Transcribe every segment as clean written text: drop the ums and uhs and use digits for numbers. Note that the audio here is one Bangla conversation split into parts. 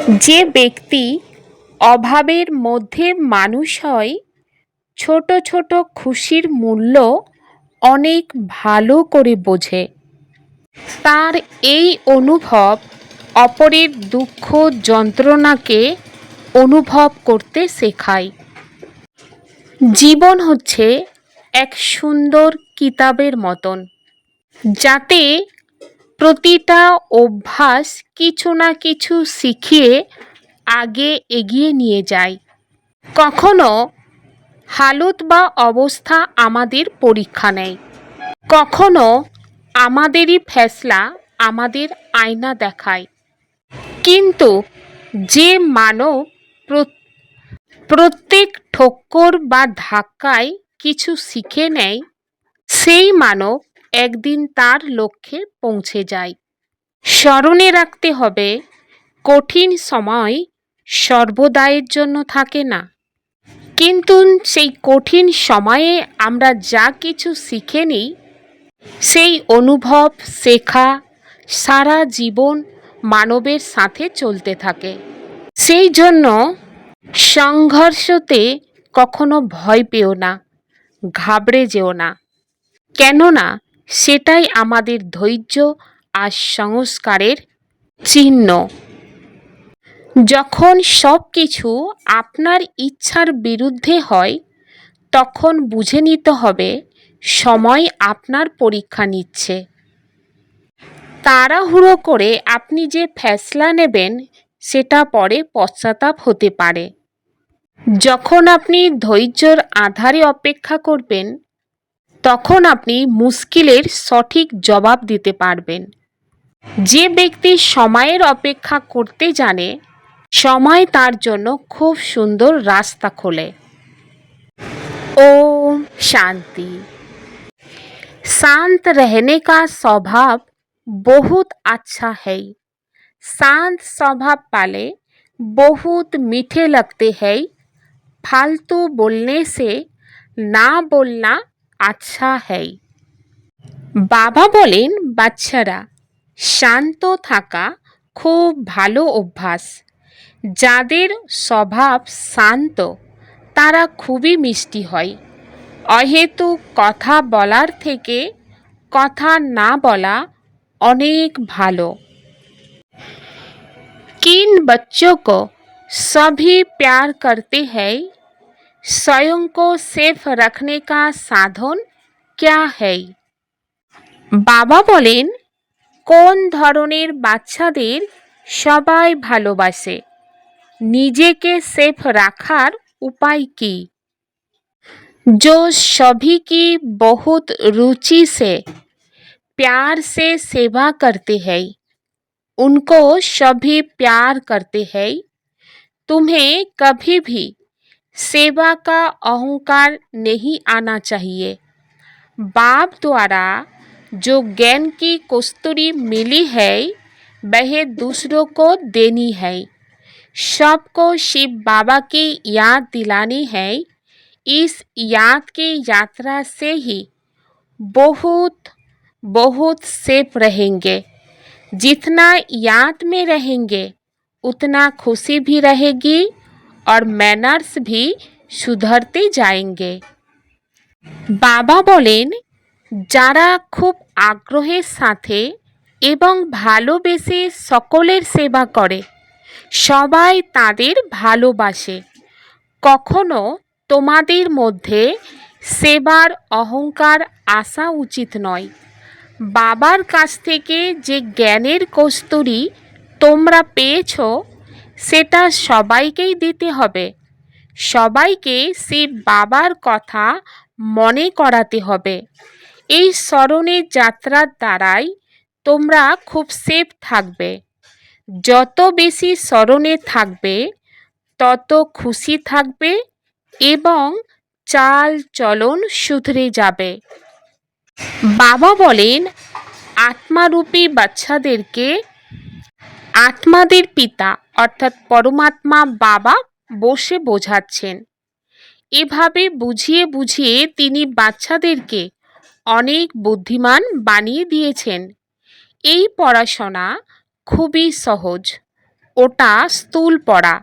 যে ব্যক্তি অভাবের মধ্যে মানুষ হয়, ছোট ছোট খুশির মূল্য অনেক ভালো করে বোঝে। তার এই অনুভব অপরের দুঃখ যন্ত্রণাকে অনুভব করতে শেখায়। জীবন হচ্ছে এক সুন্দর কিতাবের মতন, যাতে প্রতিটা অভ্যাস কিছু না কিছু শিখিয়ে আগে এগিয়ে নিয়ে যায়। কখনো হালত বা অবস্থা আমাদের পরীক্ষা নেয়, কখনো আমাদেরই ফেসলা আমাদের আয়না দেখায়। কিন্তু যে মানব প্রত্যেক ঠক্কর বা ধাক্কায় কিছু শিখে নেয়, সেই মানব একদিন তার লক্ষ্যে পৌঁছে যায়। স্মরণে রাখতে হবে, কঠিন সময় সর্বদায়ের জন্য থাকে না, কিন্তু সেই কঠিন সময়ে আমরা যা কিছু শিখে নিই, সেই অনুভব শেখা সারা জীবন মানবের সাথে চলতে থাকে। সেই জন্য সংঘর্ষতে কখনো ভয় পেও না, ঘাবড়ে যেও না, কেননা সেটাই আমাদের ধৈর্য আর সংস্কারের চিহ্ন। যখন সব কিছু আপনার ইচ্ছার বিরুদ্ধে হয়, তখন বুঝে নিতে হবে সময় আপনার পরীক্ষা নিচ্ছে। তাড়াহুড়ো করে আপনি যে ফেসলা নেবেন, সেটা পরে পশ্চাতাপ হতে পারে। যখন আপনি ধৈর্যর আধারে অপেক্ষা করবেন, তখন আপনি মুশকিলের সঠিক জবাব দিতে পারবেন। যে ব্যক্তি সময়ের অপেক্ষা করতে জানে, সময় তার জন্য খুব সুন্দর রাস্তা খোলে। ओम शांति। शांत रहने का स्वभाव बहुत अच्छा है। शांत स्वभाव वाले बहुत मीठे लगते हैं। फालतू बोलने से ना बोलना अच्छा है। বাবা বলেন, বাচ্চারা, শান্ত থাকা খুব ভালো অভ্যাস। যাদের স্বভাব শান্ত, তারা খুবই মিষ্টি হয়। অহেতুক কথা বলার থেকে কথা না বলা অনেক ভালো। किन बच्चों को सभी प्यार करते हैं, स्वयं को सेफ रखने का साधन क्या है? বাবা বলেন, কোন ধরনের বাচ্চাদের সবাই ভালোবাসে, নিজেকে সেফ রাখার উপায় কি? जो सभी की बहुत रुचि से प्यार से सेवा करते हैं, उनको सभी प्यार करते हैं। तुम्हें कभी भी सेवा का अहंकार नहीं आना चाहिए। बाप द्वारा जो ज्ञान की कस्तूरी मिली है, वह दूसरों को देनी है। सबको शिव बाबा की याद दिलानी है। इस याद की यात्रा से ही बहुत बहुत सेफ रहेंगे। जितना याद में रहेंगे, उतना खुशी भी रहेगी और मैनर्स भी सुधरते जाएंगे। বাবা বলেন, যারা খুব আগ্রহের সাথে এবং ভালোবেসে সকলের সেবা করে, সবাই তাদের ভালোবাসে। কখনো তোমাদের মধ্যে সেবার অহংকার আসা উচিত নয়। বাবার কাছ থেকে যে জ্ঞানের কস্তুরী তোমরা পেয়েছ, সেটা সবাইকেই দিতে হবে। সবাইকে সেই বাবার কথা মনে করাতে হবে। এই স্মরণের যাত্রার দ্বারাই তোমরা খুব সেফ থাকবে। যত বেশি স্মরণে থাকবে, তত খুশি থাকবে এবং চাল চলন শুধরে যাবে। বাবা বলেন, আত্মারূপী বাচ্চাদেরকে আত্মাদের পিতা অর্থাৎ পরমাত্মা বাবা বসে বোঝাচ্ছেন। এভাবে বুঝিয়ে বুঝিয়ে তিনি বাচ্চাদেরকে অনেক বুদ্ধিমান বানিয়ে দিয়েছেন। এই পড়াশোনা খুবই সহজ। ওটা স্থূল পড়া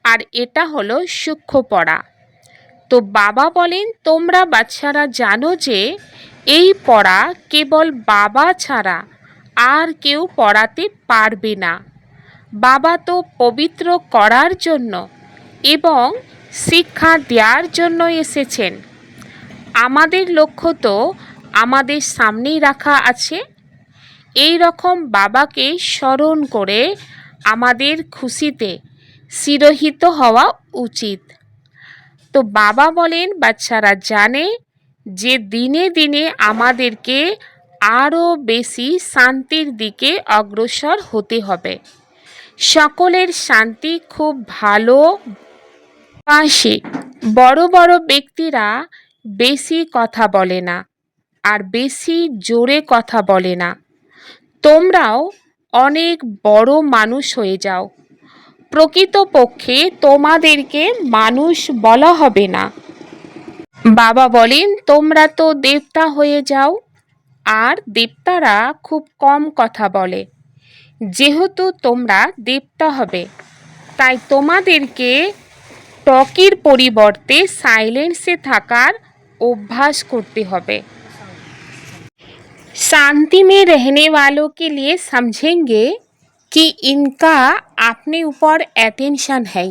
আর এটা হলো সূক্ষ্ম পড়া। তো বাবা বলেন, তোমরা বাচ্চারা জানো যে এই পড়া কেবল বাবা ছাড়া আর কেউ পড়াতে পারবে না। বাবা তো পবিত্র করার জন্য এবং শিক্ষা দেওয়ার জন্য এসেছেন। আমাদের লক্ষ্য তো আমাদের সামনেই রাখা আছে। এই রকম বাবাকে স্মরণ করে আমাদের খুশিতে শিরোহিত হওয়া উচিত। তো বাবা বলেন, বাচ্চারা জানে যে দিনে দিনে আমাদেরকে আরও বেশি শান্তির দিকে অগ্রসর হতে হবে। সকলের শান্তি খুব ভালো বাসে। বড় বড় ব্যক্তিরা বেশি কথা বলে না আর বেশি জোরে কথা বলে না। তোমরাও অনেক বড় মানুষ হয়ে যাও। প্রকৃতপক্ষে তোমাদেরকে মানুষ বলা হবে না। বাবা বলেন, তোমরা তো দেবতা হয়ে যাও। আর দেবতারা খুব কম কথা বলে। যেহেতু তোমরা দেবতা হবে, তাই তোমাদেরকে টকির পরিবর্তে সাইলেন্সে থাকার অভ্যাস করতে হবে। शांति में रहने वालों के लिए समझेंगे कि इनका अपने ऊपर अटेंशन है।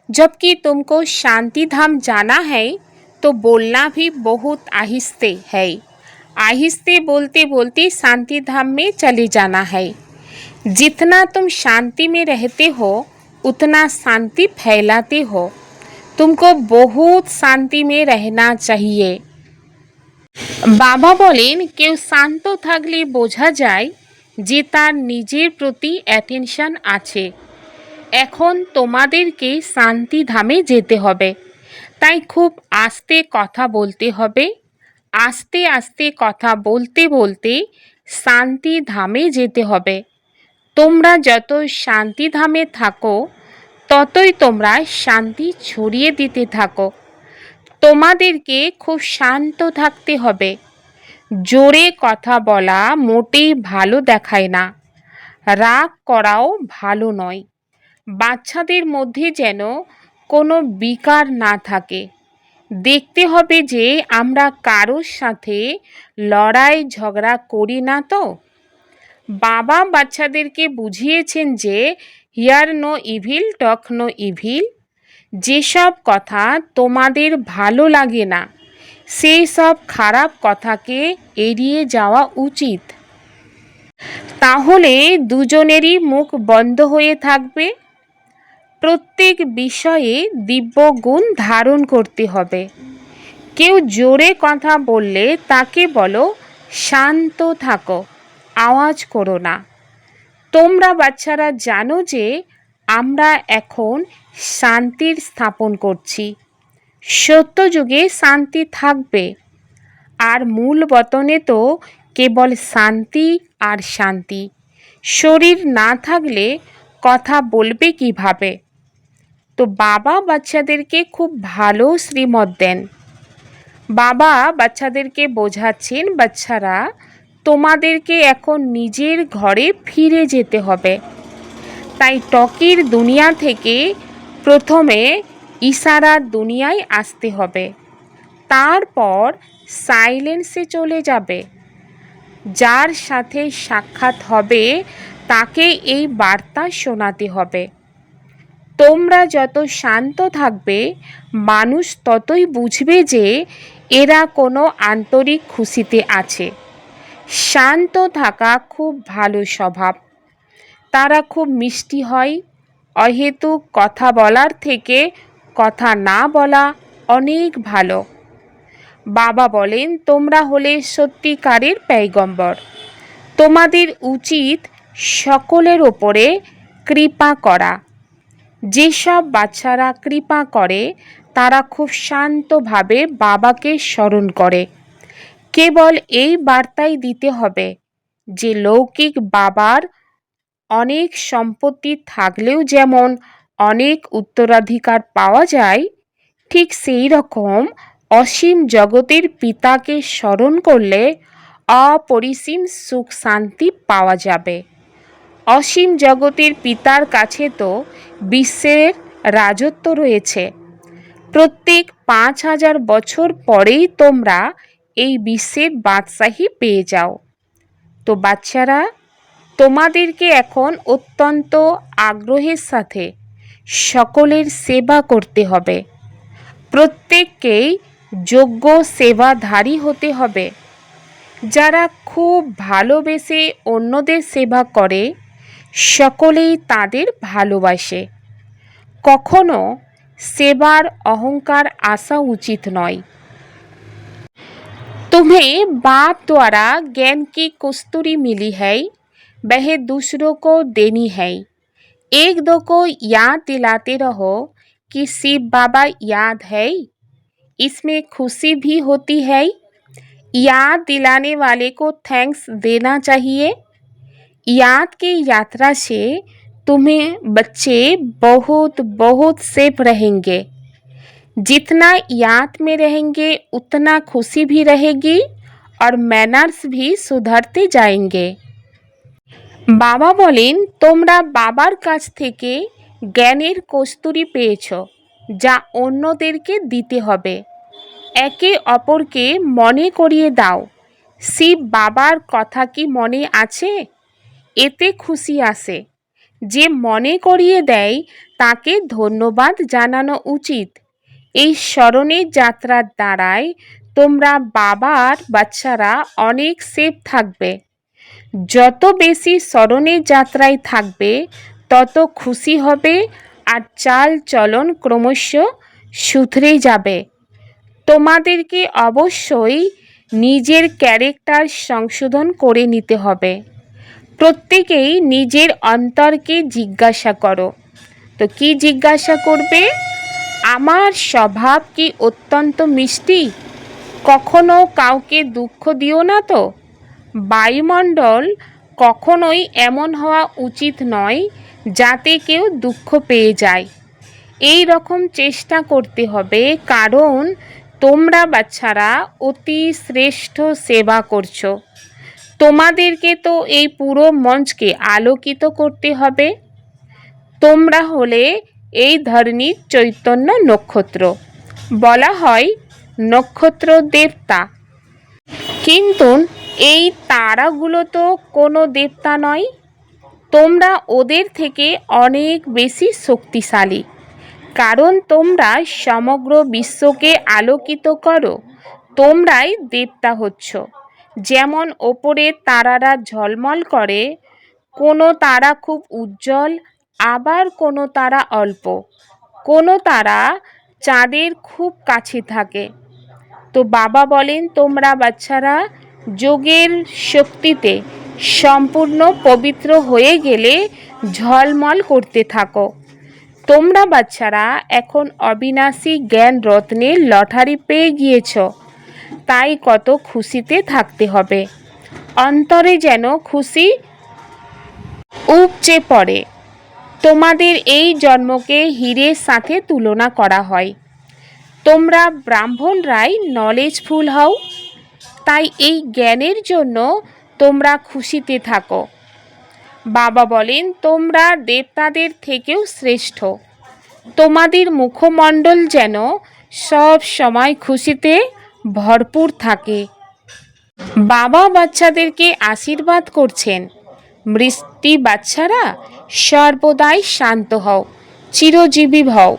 जबकि तुमको शांति धाम जाना है तो बोलना भी बहुत आहिस्ते है। आहिस्ते बोलते बोलते शांति धाम में चले जाना है। जितना तुम शांति में रहते हो उतना शांति फैलाते हो। तुमको बहुत शांति में रहना चाहिए। বাবা বলেন, কেউ শান্ত থাকলে বোঝা যায় যে তার নিজের প্রতি অ্যাটেনশন আছে। এখন তোমাদেরকে শান্তিধামে যেতে হবে, তাই খুব আস্তে কথা বলতে হবে। আস্তে আস্তে কথা বলতে বলতে শান্তিধামে যেতে হবে। তোমরা যত শান্তিধামে থাকো ততই তোমরা শান্তি ছড়িয়ে দিতে থাকো। তোমাদেরকে খুব শান্ত থাকতে হবে। জোরে কথা বলা মোটেই ভালো দেখায় না। রাগ করাও ভালো নয়। বাচ্চাদের মধ্যে যেন কোনো বিকার না থাকে। দেখতে হবে যে আমরা কারোর সাথে লড়াই ঝগড়া করি না তো। বাবা বাচ্চাদেরকে বুঝিয়েছেন যে hear no evil, talk no evil. যেসব কথা তোমাদের ভালো লাগে না সেই সব খারাপ কথাকে এড়িয়ে যাওয়া উচিত। তাহলে দুজনেরই মুখ বন্ধ হয়ে থাকবে। প্রত্যেক বিষয়ে দিব্য গুণ ধারণ করতে হবে। কেউ জোরে কথা বললে তাকে বলো, শান্ত থাকো, আওয়াজ করো না। তোমরা বাচ্চারা জানো যে আমরা এখন শান্তির স্থাপন করছি। সত্যযুগে শান্তি থাকবে। আর মূল বতনে তো কেবল শান্তি আর শান্তি। শরীর না থাকলে কথা বলবে কিভাবে? তো বাবা বাচ্চাদেরকে খুব ভালো শ্রীমত দেন। বাবা বাচ্চাদেরকে বোঝাচ্ছেন, বাচ্চারা তোমাদেরকে এখন নিজের ঘরে ফিরে যেতে হবে। তাই টকির দুনিয়া থেকে প্রথমে ইশারার দুনিয়ায় আসতে হবে, তারপর সাইলেন্সে চলে যাবে। যার সাথে সাক্ষাৎ হবে তাকে এই বার্তা শোনাতে হবে। তোমরা যত শান্ত থাকবে মানুষ ততই বুঝবে যে এরা কোনো আন্তরিক খুশিতে আছে। শান্ত থাকা খুব ভালো স্বভাব। তারা খুব মিষ্টি হয়। অহেতুক কথা বলার থেকে কথা না বলা অনেক ভালো। বাবা বলেন, তোমরা হলে সত্যিকারের পয়গম্বর। তোমাদের উচিত সকলের ওপরে কৃপা করা। যেসব বাচ্চারা কৃপা করে তারা খুব শান্তভাবে বাবাকে স্মরণ করে। কেবল এই বার্তাই দিতে হবে যে লৌকিক বাবার অনেক সম্পত্তি থাকলেও যেমন অনেক উত্তরাধিকার পাওয়া যায়, ঠিক সেই রকম অসীম জগতের পিতাকে স্মরণ করলে অপরিসীম সুখ শান্তি পাওয়া যাবে। অসীম জগতের পিতার কাছে তো বিশ্বের রাজত্ব রয়েছে। প্রত্যেক ৫,০০০ বছর পরেই তোমরা এই বিশ্বের বাদশাহী পেয়ে যাও। তো বাচ্চারা, তোমাদেরকে এখন অত্যন্ত আগ্রহের সাথে সকলের সেবা করতে হবে। প্রত্যেককেই যোগ্য সেবাধারী হতে হবে। যারা খুব ভালোবেসে অন্যদের সেবা করে সকলেই তাদের ভালোবাসে। কখনো সেবার অহংকার আসা উচিত নয়। तुम्हें बाप द्वारा ज्ञान की कस्तूरी मिली है, वह दूसरों को देनी है। एक दो को याद दिलाते रहो कि शिव बाबा याद है, इसमें खुशी भी होती है। याद दिलाने वाले को थैंक्स देना चाहिए। याद की यात्रा से तुम्हें बच्चे बहुत बहुत सेफ रहेंगे। जितना याद में रहेंगे उतना खुशी भी रहेगी और मैनर्स भी सुधरते जाएंगे। বাবা বলেন, তোমরা বাবার কাছ থেকে জ্ঞানের কস্তুরী পেয়েছ, যা অন্যদেরকে দিতে হবে। একে অপরকে মনে করিয়ে দাও, শিব বাবার কথা কি মনে আছে? এতে খুশি আসে। যে মনে করিয়ে দেয় তাকে ধন্যবাদ জানানো উচিত। এই স্মরণের যাত্রার দ্বারাই তোমরা বাবার বাচ্চারা অনেক সেফ থাকবে। যত বেশি স্মরণের যাত্রায় থাকবে তত খুশি হবে আর চাল চলন ক্রমশ শুধরে যাবে। তোমাদেরকে অবশ্যই নিজের ক্যারেক্টার সংশোধন করে নিতে হবে। প্রত্যেকেই নিজের অন্তরকে জিজ্ঞাসা করো। তো কি জিজ্ঞাসা করবে? আমার স্বভাব কি অত্যন্ত মিষ্টি? কখনো কাউকে দুঃখ দিও না তো? বায়ুমণ্ডল কখনোই এমন হওয়া উচিত নয় যাতে কেউ দুঃখ পেয়ে যায়। এই রকম চেষ্টা করতে হবে, কারণ তোমরা বাচ্চারা অতি শ্রেষ্ঠ সেবা করছো। তোমাদেরকে তো এই পুরো মঞ্চকে আলোকিত করতে হবে। তোমরা হলে এই ধরনীর চৈতন্য নক্ষত্র। বলা হয় নক্ষত্র দেবতা, কিন্তু এই তারাগুলো তো কোনো দেবতা নয়। তোমরা ওদের থেকে অনেক বেশি শক্তিশালী, কারণ তোমরা সমগ্র বিশ্বকে আলোকিত করো। তোমরাই দেবতা হচ্ছ। যেমন ওপরে তারারা ঝলমল করে, কোনো তারা খুব উজ্জ্বল, আবার কোনো তারা অল্প, কোনো তারা চাঁদের খুব কাছে থাকে। তো বাবা বলেন, তোমরা বাচ্চারা যোগের শক্তিতে সম্পূর্ণ পবিত্র হয়ে গেলে ঝলমল করতে থাকো। তোমরা বাচ্চারা এখন অবিনাশী জ্ঞান রত্নের লটারি পেয়ে গিয়েছ, তাই কত খুশিতে থাকতে হবে। অন্তরে যেন খুশি উপচে পড়ে। তোমাদের এই জন্মকে হীরের সাথে তুলনা করা হয়। তোমরা ব্রাহ্মণরাই নলেজফুল হও, তাই এই জ্ঞানের জন্য তোমরা খুশিতে থাকো। বাবা বলেন, তোমরা দেবতাদের থেকেও শ্রেষ্ঠ। তোমাদের মুখমণ্ডল যেন সব সময় খুশিতে ভরপুর থাকে। বাবা বাচ্চাদেরকে আশীর্বাদ করছেন, মিষ্টি বাচ্চারা সর্বদাই শান্ত হও, চিরজীবী হও,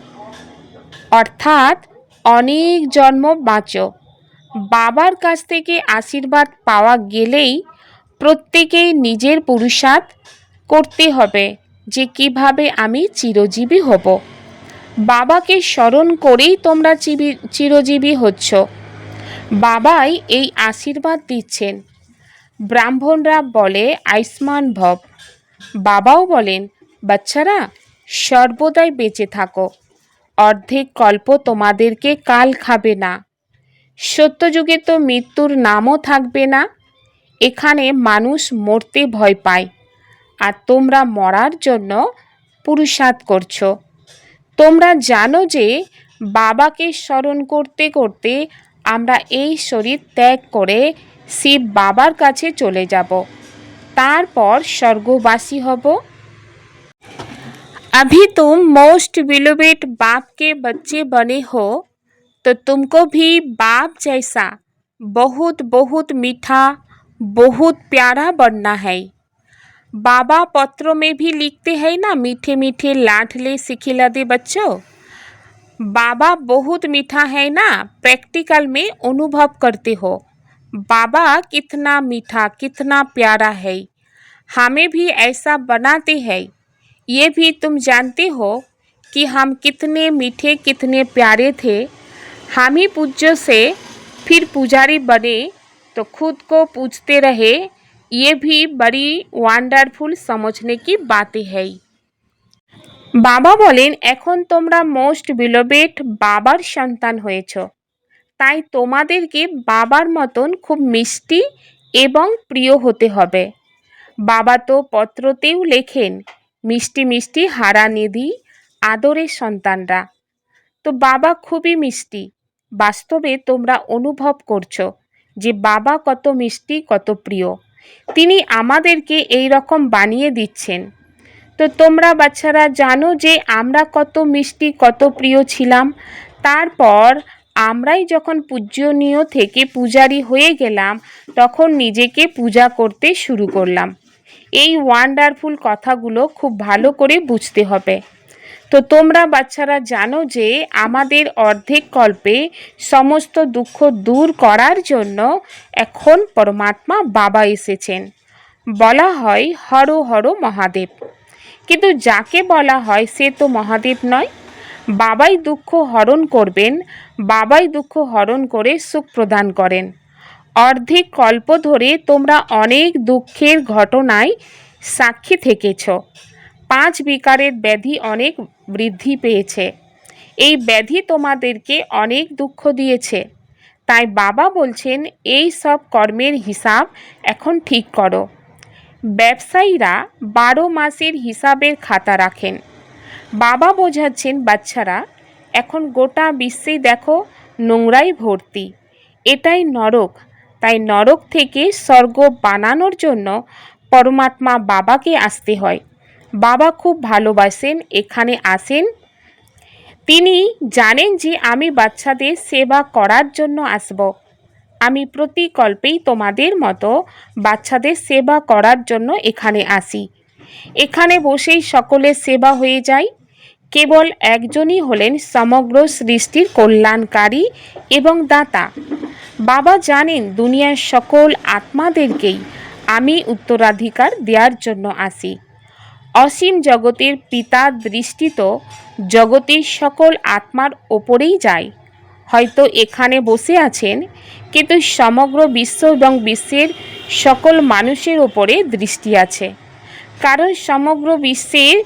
অর্থাৎ অনেক জন্ম বাঁচো। বাবার কাছ থেকে আশীর্বাদ পাওয়া গেলেই প্রত্যেকেই নিজের পুরুষার্থ করতে হবে যে কিভাবে আমি চিরজীবী হব। বাবাকে স্মরণ করেই তোমরা চিরজীবী হচ্ছ। বাবাই এই আশীর্বাদ দিচ্ছেন। ব্রাহ্মণরা বলে আয়ুষ্মান ভব। বাবাও বলেন, বাচ্চারা সর্বদাই বেঁচে থাকো। অর্ধেক কল্প তোমাদেরকে কাল খাবে না। সত্যযুগে তো মৃত্যুর নামও থাকবে না। এখানে মানুষ মরতে ভয় পায়, আর তোমরা মরার জন্য পুরুষার্থ করছো। তোমরা জানো যে বাবাকে স্মরণ করতে করতে আমরা এই শরীর ত্যাগ করে শিব বাবার কাছে চলে যাব। তারপর স্বর্গবাসী হব। अभी तुम मोस्ट बिलोवेड बाप के बच्चे बने हो तो तुमको भी बाप जैसा बहुत बहुत मीठा बहुत प्यारा बनना है। बाबा पत्रों में भी लिखते हैं ना, मीठे मीठे लाडले सिखिलादे बच्चों। बाबा बहुत मीठा है ना, प्रैक्टिकल में अनुभव करते हो बाबा कितना मीठा कितना प्यारा है। हमें भी ऐसा बनाते हैं। ये भी तुम जानते हो कि हम कितने मीठे कितने प्यारे थे। हम ही पूज्य से फिर पुजारी बने तो खुद को पूजते रहे। ये भी बड़ी ওয়ান্ডারফুল समझने की बातें है। বাবা বলেন, এখন তোমরা মোস্ট বিলোভেড বাবার সন্তান হয়েছ, তাই তোমাদেরকে বাবার মতন খুব মিষ্টি এবং প্রিয় হতে হবে। বাবা তো পত্রতেও লেখেন, মিষ্টি মিষ্টি হারানিধি আদরের সন্তানরা। তো বাবা খুবই মিষ্টি। বাস্তবে তোমরা অনুভব করছো যে বাবা কত মিষ্টি কত প্রিয়। তিনি আমাদেরকে এই রকম বানিয়ে দিচ্ছেন। তো তোমরা বাচ্চারা জানো যে আমরা কত মিষ্টি কত প্রিয় ছিলাম। তারপর আমরাই যখন পূজনীয় থেকে পূজারি হয়ে গেলাম তখন নিজেকে পূজা করতে শুরু করলাম। এই ওয়ান্ডারফুল কথাগুলো খুব ভালো করে বুঝতে হবে। তো তোমরা বাচ্চারা জানো যে আমাদের অর্ধেক কল্পে সমস্ত দুঃখ দূর করার জন্য এখন পরমাত্মা বাবা এসেছেন। বলা হয় হর হর মহাদেব, কিন্তু যাকে বলা হয় সে তো মহাদেব নয়। বাবাই দুঃখ হরণ করবেন, বাবাই দুঃখ হরণ করে সুখ প্রদান করেন। অর্ধেক কল্প ধরে তোমরা অনেক দুঃখের ঘটনায় সাক্ষী থেকেছ। 5 বিকারের ব্যাধি অনেক বৃদ্ধি পেয়েছে। এই ব্যাধি তোমাদেরকে অনেক দুঃখ দিয়েছে। তাই বাবা বলছেন এই সব কর্মের হিসাব এখন ঠিক করো। ব্যবসায়ীরা 12 মাসের হিসাবের খাতা রাখেন। বাবা বোঝাচ্ছেন বাচ্চারা এখন গোটা বিশ্বে দেখো নোংরাই ভর্তি, এটাই নরক। তাই নরক থেকে স্বর্গ বানানোর জন্য পরমাত্মা বাবাকে আসতে হয়। বাবা খুব ভালোবাসেন, এখানে আসেন। তিনি জানেন যে আমি বাচ্চাদের সেবা করার জন্য আসব। আমি প্রতি কল্পেই তোমাদের মতো বাচ্চাদের সেবা করার জন্য এখানে আসি। এখানে বসেই সকলের সেবা হয়ে যায়। কেবল একজনই হলেন সমগ্র সৃষ্টির কল্যাণকারী এবং দাতা। বাবা জানেন দুনিয়ার সকল আত্মাদেরকেই আমি উত্তরাধিকার দেওয়ার জন্য আসি। অসীম জগতের পিতার দৃষ্টি তো জগতের সকল আত্মার ওপরেই যায়। হয়তো এখানে বসে আছেন, কিন্তু সমগ্র বিশ্ব এবং বিশ্বের সকল মানুষের ওপরে দৃষ্টি আছে, কারণ সমগ্র বিশ্বের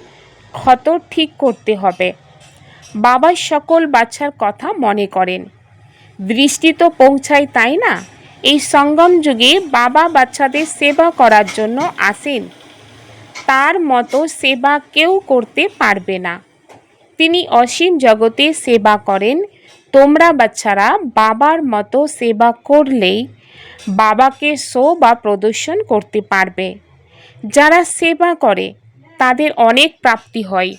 ক্ষত ঠিক করতে হবে। বাবা সকল বাচ্চার কথা মনে করেন, দৃষ্টি তো পৌঁছায়, তাই না? এই সঙ্গম যুগে বাবা বাচ্চাদের সেবা করার জন্য আসেন। তার মতো সেবা কেউ করতে পারবে না। তিনি অসীম জগতে সেবা করেন। তোমরা বাচ্চারা বাবার মতো সেবা করলেই বাবাকে শো বা প্রদর্শন করতে পারবে। যারা সেবা করে তাদের অনেক প্রাপ্তি হয়।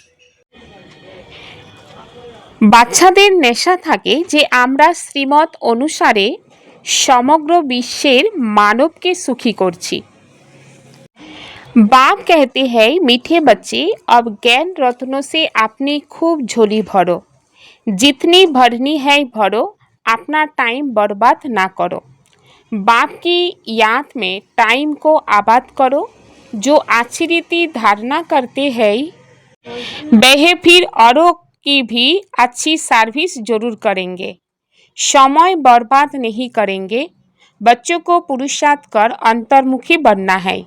বাচ্চাদের নেশা থাকে যে আমরা শ্রীমত অনুসারে সমগ্র বিশ্বের মানবকে সুখী করছি। बाप कहते हैं मीठे बच्चे अब ज्ञान रत्नों से अपनी खूब झोली भरो, जितनी भरनी है भरो, अपना टाइम बर्बाद ना करो। बाप की याद में टाइम को आबाद करो। जो अच्छी रीति धारणा करते हैं वह फिर औरों की भी अच्छी सर्विस जरूर करेंगे, समय बर्बाद नहीं करेंगे। बच्चों को पुरुषार्थ कर अंतर्मुखी बनना है।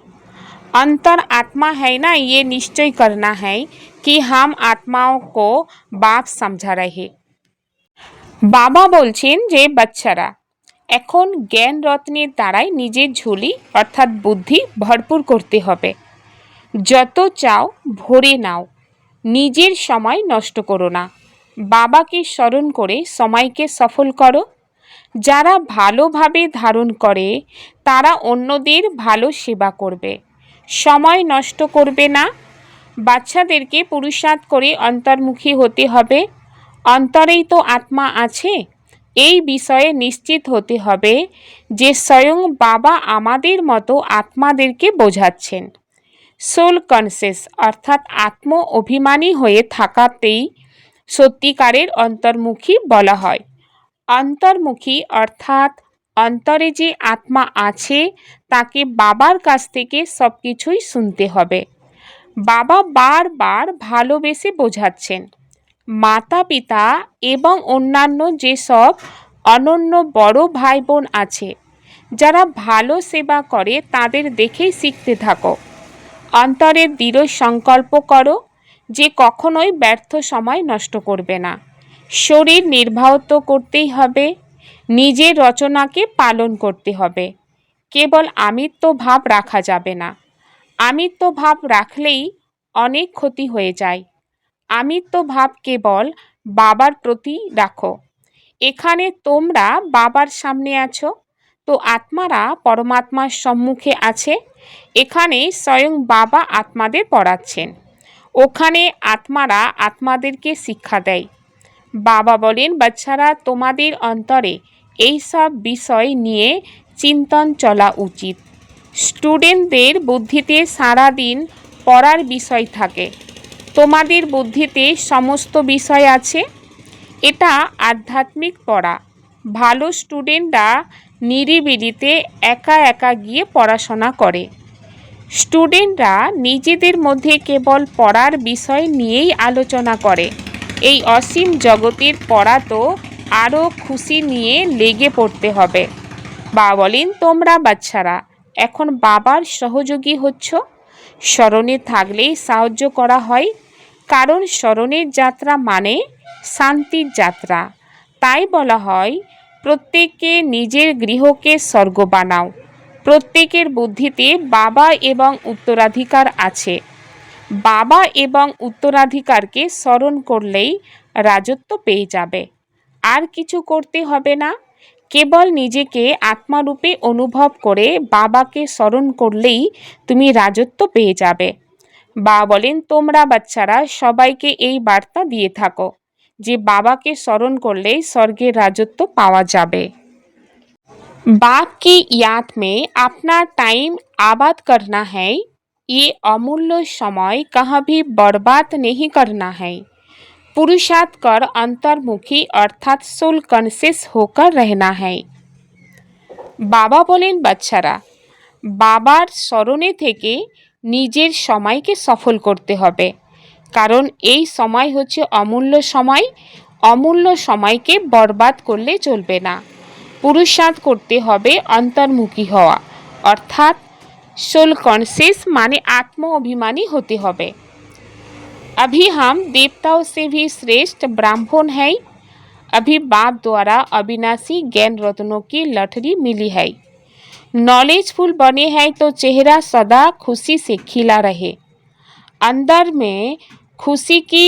अंतर आत्मा है ना, ये निश्चय करना है कि हम आत्माओं को बाप समझा रहे। বাবা বলছেন যে বাচ্চারা এখন জ্ঞান রত্নের দ্বারাই নিজের ঝুলি অর্থাৎ বুদ্ধি ভরপুর করতে হবে। যত চাও ভরে নাও, নিজের সময় নষ্ট করো না। বাবাকে স্মরণ করে সময়কে সফল করো। যারা ভালোভাবে ধারণ করে তারা অন্যদের ভালো সেবা করবে। সময় নষ্ট করবে না। বাচ্চাদেরকে পুরুষার্থ করে অন্তর্মুখী হতে হবে। অন্তরেই তো আত্মা আছে, এই বিষয়ে নিশ্চিত হতে হবে যে স্বয়ং বাবা আমাদের মতো আত্মাদেরকে বোঝাচ্ছেন। সোল কনসিয়াস অর্থাৎ আত্ম অভিমানী হয়ে থাকাতেই সত্যিকারের অন্তর্মুখী বলা হয়। অন্তর্মুখী অর্থাৎ অন্তরে যে আত্মা আছে তাকে বাবার কাছ থেকে সব কিছুই শুনতে হবে। বাবা বারবার ভালোবেসে বোঝাচ্ছেন। মাতা পিতা এবং অন্যান্য যেসব অনন্য বড় ভাই বোন আছে যারা ভালো সেবা করে তাদের দেখেই শিখতে থাকো। অন্তরের দৃঢ় সংকল্প করো যে কখনোই ব্যর্থ সময় নষ্ট করবে না। শরীর নির্বাহ তো করতেই হবে, নিজের রচনাকে পালন করতে হবে। কেবল আমিত্ব ভাব রাখা যাবে না। আমিত্ব ভাব রাখলেই অনেক ক্ষতি হয়ে যায়। আমিত্ব ভাব কেবল বাবার প্রতি রাখো। এখানে তোমরা বাবার সামনে আছো, তো আত্মারা পরমাত্মার সম্মুখে আছে। এখানে স্বয়ং বাবা আত্মাদের পড়াচ্ছেন, ওখানে আত্মারা আত্মাদেরকে শিক্ষা দেয়। বাবা বলেন, বাচ্চারা তোমাদের অন্তরে এই সব বিষয় নিয়ে চিন্তন চলা উচিত। স্টুডেন্টদের বুদ্ধিতে সারাদিন পড়ার বিষয় থাকে, তোমাদের বুদ্ধিতে সমস্ত বিষয় আছে। এটা আধ্যাত্মিক পড়া। ভালো স্টুডেন্টরা নিরিবিলিতে একা একা গিয়ে পড়াশোনা করে। স্টুডেন্টরা নিজেদের মধ্যে কেবল পড়ার বিষয় নিয়েই আলোচনা করে। এই অসীম জগতের পড়া তো আরও খুশি নিয়ে লেগে পড়তে হবে। বাবা বলেন, তোমরা বাচ্চারা এখন বাবার সহযোগী হচ্ছ। স্মরণে থাকলেই সাহায্য করা হয়, কারণ স্মরণের যাত্রা মানে শান্তির যাত্রা। তাই বলা হয়, প্রত্যেককে নিজের গৃহকে স্বর্গ বানাও। প্রত্যেকের বুদ্ধিতে বাবা এবং উত্তরাধিকার আছে। বাবা এবং উত্তরাধিকারকে স্মরণ করলেই রাজত্ব পেয়ে যাবে। আর কিছু করতে হবে না, কেবল নিজেকে আত্মারূপে অনুভব করে বাবাকে স্মরণ করলেই তুমি রাজত্ব পেয়ে যাবে। বাবা বলেন, তোমরা বাচ্চারা সবাইকে এই বার্তা দিয়ে থাকো যে বাবাকে স্মরণ করলেই স্বর্গের রাজত্ব পাওয়া যাবে। बाप की याद में अपना टाइम आबाद करना है। ये अमूल्य समय कहाँ भी बर्बाद नहीं करना है। पुरुषार्थ कर अंतर्मुखी अर्थात सोल कॉन्शियस होकर रहना है। বাবা বলেন, বাচ্চারা বাবার স্মরণে থেকে নিজের সময়কে সফল করতে হবে, কারণ এই সময় হচ্ছে অমূল্য সময়। অমূল্য সময়কে বরবাদ করলে চলবে না। পুরুষার্থ করতে হবে অন্তর্মুখী হওয়া, অর্থাৎ সোল কনসিয়াস মানে আত্ম অভিমানী হতে হবে। अभी हम देवताओं से भी श्रेष्ठ ब्राह्मण हैं। अभी बाप द्वारा अविनाशी ज्ञान रत्नों की लठरी मिली है। नॉलेजफुल बने हैं तो चेहरा सदा खुशी से खिला रहे। अंदर में खुशी की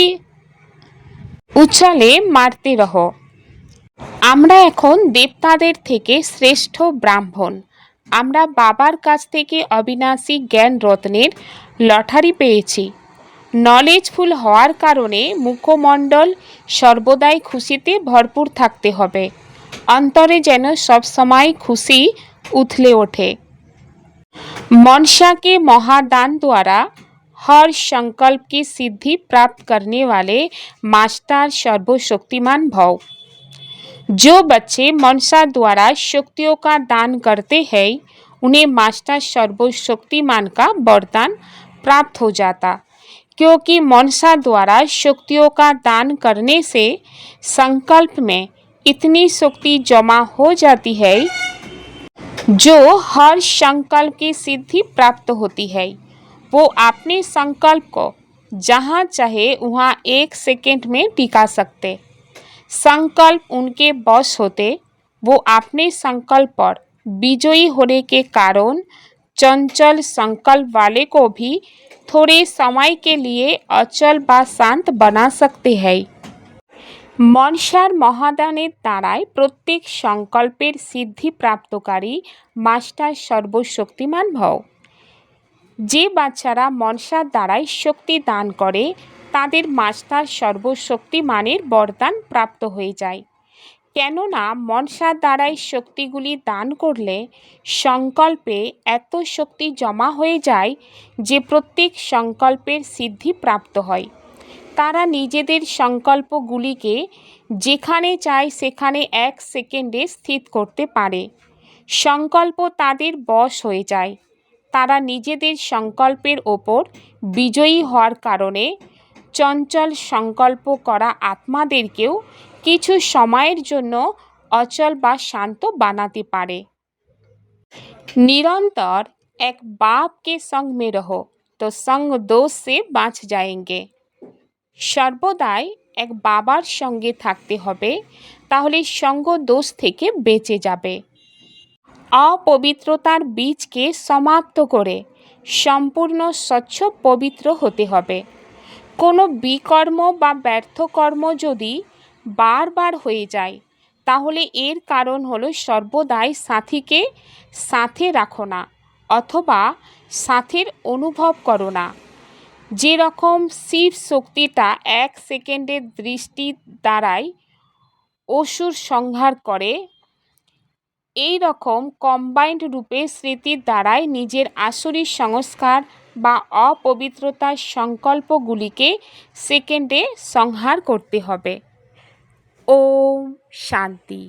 उछाले मारते रहो। আমরা এখন দেবতাদের থেকে শ্রেষ্ঠ ব্রাহ্মণ। আমরা বাবার কাছ থেকে অবিনাশী জ্ঞান রত্নের লটারি পেয়েছি। নলেজফুল হওয়ার কারণে মুখমণ্ডল সর্বদাই খুশিতে ভরপুর থাকতে হবে। অন্তরে যেন সবসময় খুশি উথলে ওঠে। मनसा के महादान द्वारा हर संकल्प की सिद्धि प्राप्त करने वाले मास्टर सर्वशक्तिमान भव। जो बच्चे मनसा द्वारा शक्तियों का दान करते हैं उन्हें मास्टर सर्वशक्तिमान का वरदान प्राप्त हो जाता, क्योंकि मनसा द्वारा शक्तियों का दान करने से संकल्प में इतनी शक्ति जमा हो जाती है जो हर संकल्प की सिद्धि प्राप्त होती है। वो अपने संकल्प को जहाँ चाहे वहाँ 1 सेकेंड में टिका सकते। संकल्प उनके बस होते, वो अपने संकल्प पर विजयी होने के कारण चंचल संकल्प वाले को भी थोड़े समय के लिए अचल व शांत बना सकते हैं। মনসার মহাদানের দ্বারাই প্রত্যেক সংকল্পের সিদ্ধি প্রাপ্তকারী মাস্টার সর্বশক্তিমান ভব। যে বাচ্চারা মনসার দ্বারাই শক্তি দান করে তাদের মাস্টার সর্বশক্তিমানের বরদান প্রাপ্ত হয়ে যায়। কেননা মনসার দ্বারাই শক্তিগুলি দান করলে সংকল্পে এত শক্তি জমা হয়ে যায় যে প্রত্যেক সংকল্পের সিদ্ধি প্রাপ্ত হয়। তারা নিজেদের সংকল্পগুলিকে যেখানে চায় সেখানে 1 সেকেন্ডে স্থির করতে পারে। সংকল্প তাদের বশ হয়ে যায়। তারা নিজেদের সংকল্পের ওপর বিজয়ী হওয়ার কারণে চঞ্চল সংকল্প করা আত্মাদেরকেও কিছু সময়ের জন্য অচল বা শান্ত বানাতে পারে। निरंतर एक बाप के संग में रहो तो संग दोष से बाँच जाएंगे। সর্বদাই এক বাবার সঙ্গে থাকতে হবে, তাহলে সঙ্গ দোষ থেকে বেঁচে যাবে। অপবিত্রতার বীজকে সমাপ্ত করে সম্পূর্ণ স্বচ্ছ পবিত্র হতে হবে। কোনো বিকর্ম বা ব্যর্থ কর্ম যদি বারবার হয়ে যায় তাহলে এর কারণ হলো সর্বদাই সাথীকে সাথে রাখো না অথবা সাথের অনুভব করো না। যেরকম শিব শক্তিটা 1 সেকেন্ডের দৃষ্টি দ্বারাই অসুর সংহার করে, এই রকম কম্বাইন্ড রূপে স্মৃতির দ্বারাই নিজের আসুরি সংস্কার বা অপবিত্রতার সংকল্পগুলিকে সেকেন্ডে সংহার করতে হবে। ওম শান্তি।